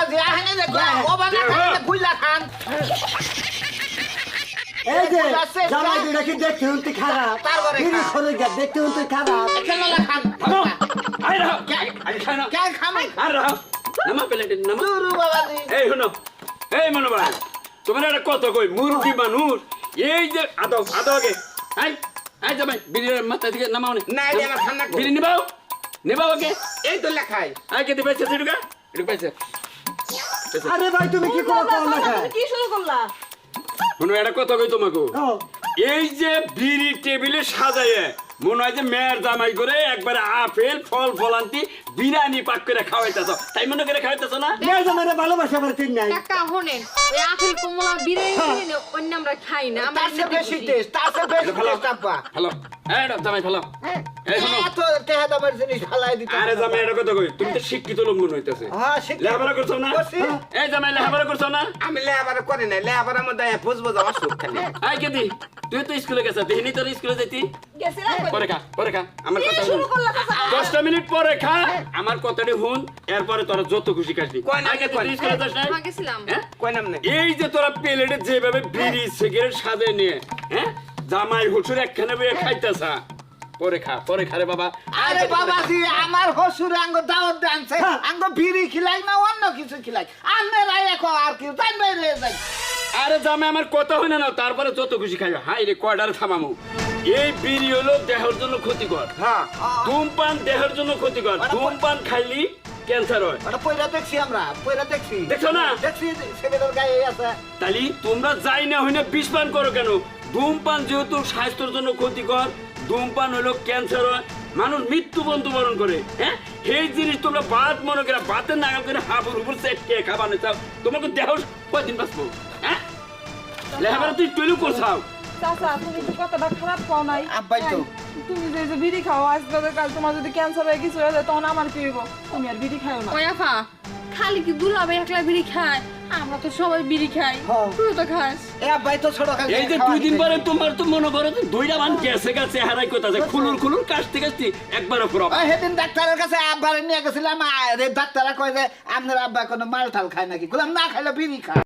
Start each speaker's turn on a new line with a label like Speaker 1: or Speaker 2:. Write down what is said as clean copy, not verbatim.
Speaker 1: বাবাজি আহেনে দেখো ও বাবা কইলা খান
Speaker 2: এই যে জামাই দুটা কি দেখতে হতে খারাপ
Speaker 1: তারপরে
Speaker 2: বিড়ি খোলে যা দেখতে হতে খারাপ
Speaker 1: এখানে খান
Speaker 3: থামো আই রাও আই খানা
Speaker 1: কে খাবে
Speaker 3: আর রাও নামা প্লেটে নামা
Speaker 1: দুরু বাবাজি
Speaker 3: এই শুনো এই মনোবা তোমরা একটা কথা কই মুরগি মানুষ এই যে আদো আগে আই আই জামাই বিড়ির মাথা থেকে নামাও
Speaker 1: না এই আমার খানা
Speaker 3: বিড়ি নিবাও নিবাও ওকে
Speaker 1: এই তো লেখাই
Speaker 3: আই কে দিবে সেটুকা একটু পাইছে
Speaker 2: আরে ভাই তুমি কি করো কোন না খায়
Speaker 4: কি শুরু করলা
Speaker 3: শুনো একটা কথা কই তোমাকে এই যে বিড়ি টেবিলে সাজায় মনে হয় যে মেয়ের জামাই করে একবারে আপেল ফল ফলান্তি বিরিয়ানি পাক করে খাওয়াইতেছ তাই মনে করে খাওয়াইতেছ না
Speaker 2: মেয়ে জামাইরে ভালোবাসা আমার তিন নাই
Speaker 4: কাকা হনেন ওই আপেল কমলা বিরিয়ানি কিনে অন্য আমরা খাই না আমরা
Speaker 1: তারসে বেশি টেস্ট তারসে বেশি টেস্ট আপা
Speaker 3: হ্যালো এই জামাই ফেলো এই শুনো
Speaker 1: এত টেহা দামের জিনিস ফালাই দিতে
Speaker 3: আরে জামাই এটা কথা কই তুমি তো শিক্ষিত লোক মনে হইতাছে
Speaker 1: হ্যাঁ শিক্ষা
Speaker 3: লেখাপড়া করছো না
Speaker 1: করছি।
Speaker 3: এই জামাই লেখাপড়া করছো না
Speaker 1: আমি লেবার করি না লেবারের মধ্যে বুঝবো আমার সুখ খালি
Speaker 3: আই কেদি তুই তো স্কুলে গেছ দেখিনি তোর স্কুলে যাইতি
Speaker 4: গেছিলাম
Speaker 3: পরে খা আমার
Speaker 4: কি
Speaker 3: কথা
Speaker 4: শুরু
Speaker 3: শুন
Speaker 4: করলা কাকা
Speaker 3: 10 মিনিট পরে খা আমার কথাটি শুন এরপরে তোরা যত খুশি খাসনি
Speaker 1: কয় না,
Speaker 3: আগে
Speaker 1: কয়
Speaker 3: তুই
Speaker 1: না।
Speaker 3: স্কুলে যাস না
Speaker 4: হ্যাঁ গেছিলাম
Speaker 3: হ্যাঁ
Speaker 1: কই নাম নেই
Speaker 3: এই যে তোরা প্লেটে যেভাবে বিড়ি সিগারেট সাজিয়ে নিয়ে হ্যাঁ জামাই হুসুর একখানে বইয়ে খাইতেছা পরে খা রে বাবা
Speaker 1: আরে বাবাজি আমার হসুর আঙ্গ দাওয়াত দানছে আঙ্গ বিড়ি খিলাই না অন্য কিছু খিলাই আপনারা এখন আর কি তাই বাইরে যাই
Speaker 3: আরে জামাই আমার কথা হয় না তারপরে যত খুশি খাইবে হাই রে কয়টার থামামু এই বিড়ি হলো দেহের জন্য ক্ষতিকর
Speaker 1: হ্যাঁ
Speaker 3: ধূমপান দেহের জন্য ক্ষতিকর ধূমপান খাইলি ক্যান্সার হয়
Speaker 1: ওটা পয়লা দেখছি আমরা পয়লা দেখছি
Speaker 3: দেখছো না?
Speaker 1: দেখছি সেবেদের গায়ে আছে
Speaker 3: তাহলে তোমরা যাই না হইনা বিষ পান করো কেন ধূমপান যেহেতু স্বাস্থ্যের জন্য ক্ষতিকর ধূমপান হলো ক্যান্সার হয় মানুষ মৃত্যুবরণ করে হ্যাঁ এই জিনিস তোমরা বাদ মনে করে বাতের নাগাল করে হাবুর উপর সেটকে খাবানো চাও তোমাকে দেহ কয়দিন বাঁচবো হ্যাঁ লেখাপড়া তুই টুলু করছাও
Speaker 5: চাচা তুমি তো কথাটা খারাপ পাও নাই
Speaker 1: আব্বাই তো।
Speaker 5: তুমি যে বিড়ি খাও আজকে কাল তোমার যদি ক্যান্সার হয়ে কিছু হয়ে যায় তখন আমার কি হইব তুমি আর বিড়ি খাও না
Speaker 4: ওই আফা খালি কি দুলাবে একলা বিড়ি খায় আমরা তো সবাই বিড়ি খাই তুই তো খাস
Speaker 1: এ আব্বাই তো ছোট খালি
Speaker 3: এই যে 2 দিন পরে তোমার তো মনে করো যে দুইটা মান গেছে হারাই কোথাছে খুলুর কাশতে একবারে পুরো
Speaker 1: ওই সেদিন ডাক্তারের কাছে আব্বারে নিয়ে গেছিলাম আর এই ডাক্তাররা কয় যে আপনার আব্বা কোনো মাল ঠাল খায় নাকি বললাম না খাইলে বিড়ি খায়